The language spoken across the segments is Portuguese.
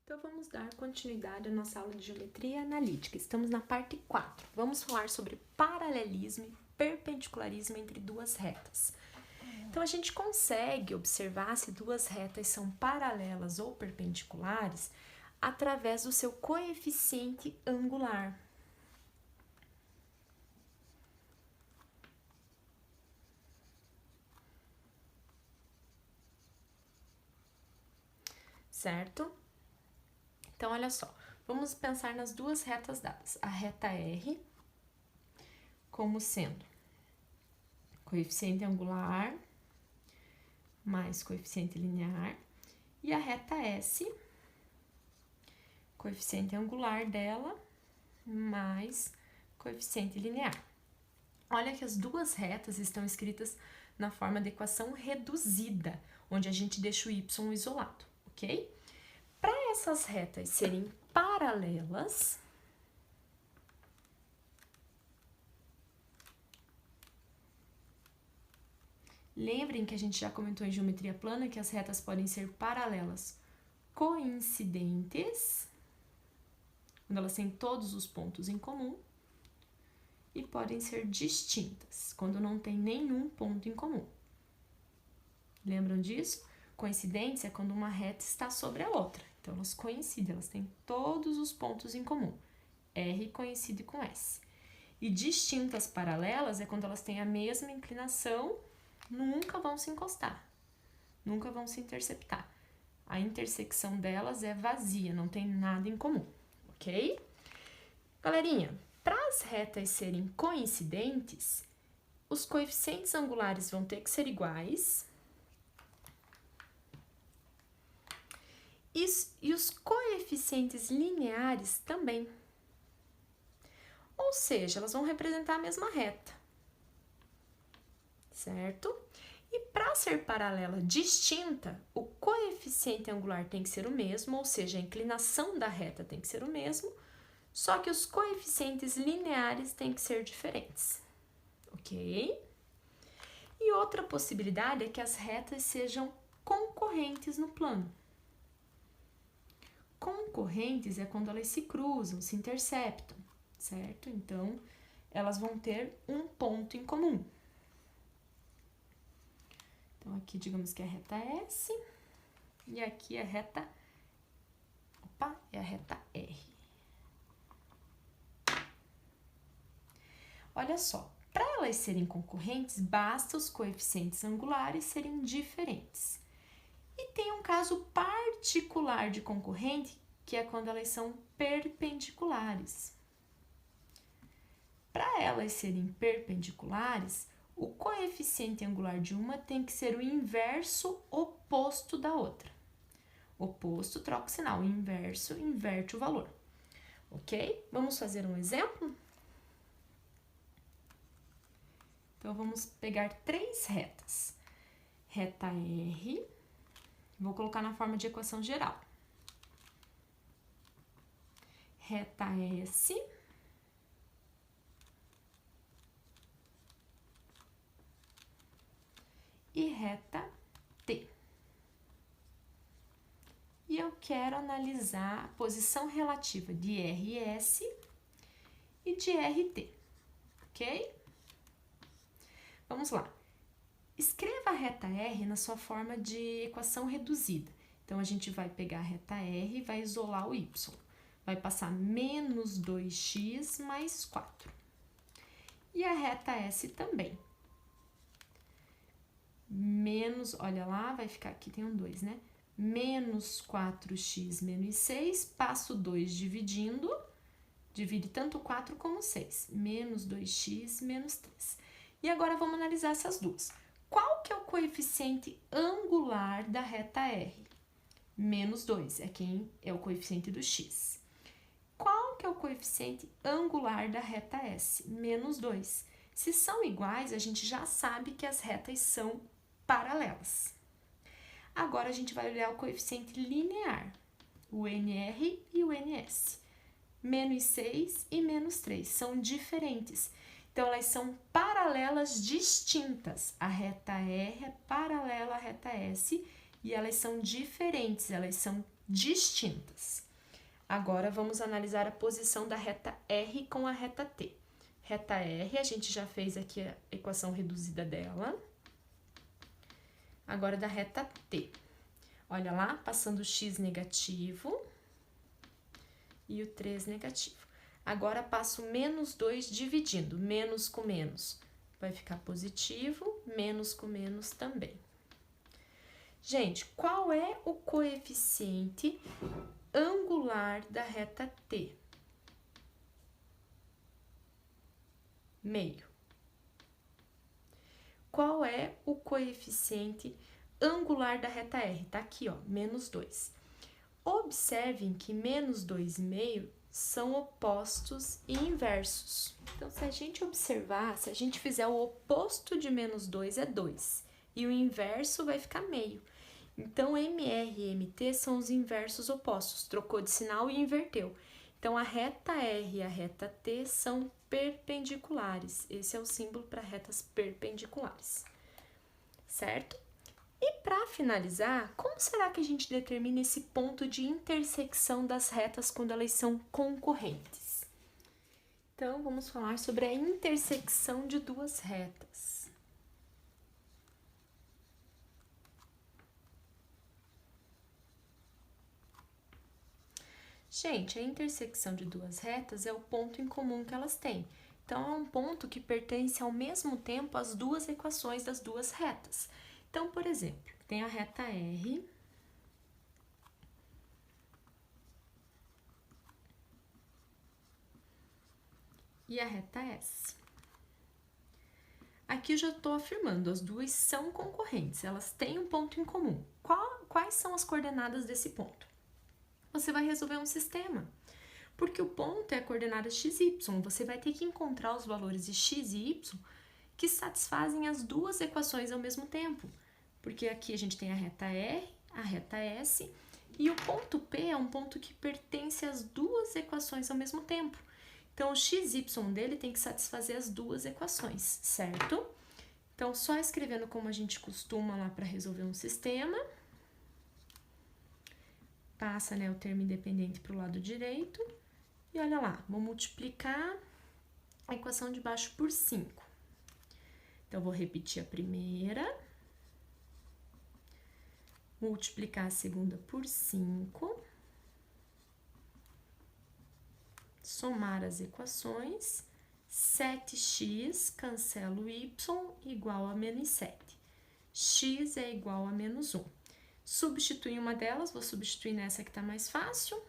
Então, vamos dar continuidade à nossa aula de geometria analítica. Estamos na parte 4. Vamos falar sobre paralelismo e perpendicularismo entre duas retas. Então, a gente consegue observar se duas retas são paralelas ou perpendiculares através do seu coeficiente angular. Certo? Então, olha só, vamos pensar nas duas retas dadas. A reta R como sendo coeficiente angular mais coeficiente linear e a reta S, coeficiente angular dela mais coeficiente linear. Olha que as duas retas estão escritas na forma de equação reduzida, onde a gente deixa o y isolado, ok? Para essas retas serem paralelas, lembrem que a gente já comentou em geometria plana que as retas podem ser paralelas coincidentes, quando elas têm todos os pontos em comum, e podem ser distintas, quando não tem nenhum ponto em comum. Lembram disso? Coincidentes é quando uma reta está sobre a outra. Então, elas coincidem, elas têm todos os pontos em comum. R coincide com S. E distintas paralelas é quando elas têm a mesma inclinação, nunca vão se encostar, nunca vão se interceptar. A intersecção delas é vazia, não tem nada em comum, ok? Galerinha, para as retas serem coincidentes, os coeficientes angulares vão ter que ser iguais e os coeficientes lineares também. Ou seja, elas vão representar a mesma reta, certo? E para ser paralela distinta, o coeficiente angular tem que ser o mesmo, ou seja, a inclinação da reta tem que ser o mesmo, só que os coeficientes lineares têm que ser diferentes, ok? E outra possibilidade é que as retas sejam concorrentes no plano. Concorrentes é quando elas se cruzam, se interceptam, certo? Então, elas vão ter um ponto em comum. Então, aqui, digamos que é a reta S, e aqui é a reta, é a reta R. Olha só, para elas serem concorrentes, basta os coeficientes angulares serem diferentes. E tem um caso particular de concorrente, que é quando elas são perpendiculares. Para elas serem perpendiculares, o coeficiente angular de uma tem que ser o inverso oposto da outra. Oposto, troca o sinal. Inverso, inverte o valor. Ok? Vamos fazer um exemplo? Então, vamos pegar três retas. Reta R, vou colocar na forma de equação geral. Reta S, e reta T. E eu quero analisar a posição relativa de RS e de RT, ok? Vamos lá. Escreva a reta R na sua forma de equação reduzida. Então, a gente vai pegar a reta R e vai isolar o y. Vai passar menos 2x mais 4. E a reta S também. Menos, olha lá, vai ficar aqui, tem um 2, né? Menos 4x menos 6, passo 2 dividindo, divide tanto 4 como 6. Menos 2x menos 3. E agora vamos analisar essas duas. Qual que é o coeficiente angular da reta R? Menos 2, é quem é o coeficiente do x. Qual que é o coeficiente angular da reta S? Menos 2. Se são iguais, a gente já sabe que as retas são paralelas. Agora, a gente vai olhar o coeficiente linear, o NR e o NS. Menos 6 e menos 3 são diferentes. Então, elas são paralelas distintas. A reta R é paralela à reta S e elas são diferentes, elas são distintas. Agora, vamos analisar a posição da reta R com a reta T. Reta R, a gente já fez aqui a equação reduzida dela. Agora, da reta T. Olha lá, passando o x negativo e o 3 negativo. Agora, passo o menos 2 dividindo, menos com menos. Vai ficar positivo, menos com menos também. Gente, qual é o coeficiente angular da reta T? Meio. Qual é o coeficiente angular da reta R? Tá aqui, ó, menos 2. Observem que menos 2,5 são opostos e inversos. Então, se a gente observar, se a gente fizer o oposto de menos 2 é 2, e o inverso vai ficar meio. Então, MR e MT são os inversos opostos, trocou de sinal e inverteu. Então, a reta R e a reta T são perpendiculares. Esse é o símbolo para retas perpendiculares, certo? E para finalizar, como será que a gente determina esse ponto de intersecção das retas quando elas são concorrentes? Então, vamos falar sobre a intersecção de duas retas. Gente, a intersecção de duas retas é o ponto em comum que elas têm. Então, é um ponto que pertence ao mesmo tempo às duas equações das duas retas. Então, por exemplo, tem a reta R e a reta S. Aqui eu já estou afirmando, as duas são concorrentes, elas têm um ponto em comum. Quais são as coordenadas desse ponto? Você vai resolver um sistema, porque o ponto é a coordenada x, y. Você vai ter que encontrar os valores de x e y que satisfazem as duas equações ao mesmo tempo. Porque aqui a gente tem a reta R, a reta S, e o ponto P é um ponto que pertence às duas equações ao mesmo tempo. Então, o x e y dele tem que satisfazer as duas equações, certo? Então, só escrevendo como a gente costuma lá para resolver um sistema. Passa, né, o termo independente para o lado direito. E olha lá, vou multiplicar a equação de baixo por 5. Então, vou repetir a primeira. Multiplicar a segunda por 5. Somar as equações. 7x cancela y igual a menos 7. X é igual a menos 1. Substituir uma delas, vou substituir nessa que está mais fácil.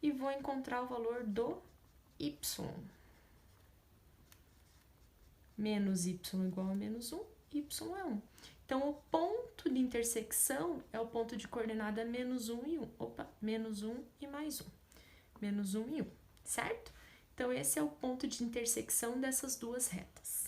E vou encontrar o valor do y. Menos y igual a menos 1, y é 1. Então, o ponto de intersecção é o ponto de coordenada menos 1 e 1. Opa, menos 1 e mais 1. Menos 1 e 1, certo? Então, esse é o ponto de intersecção dessas duas retas.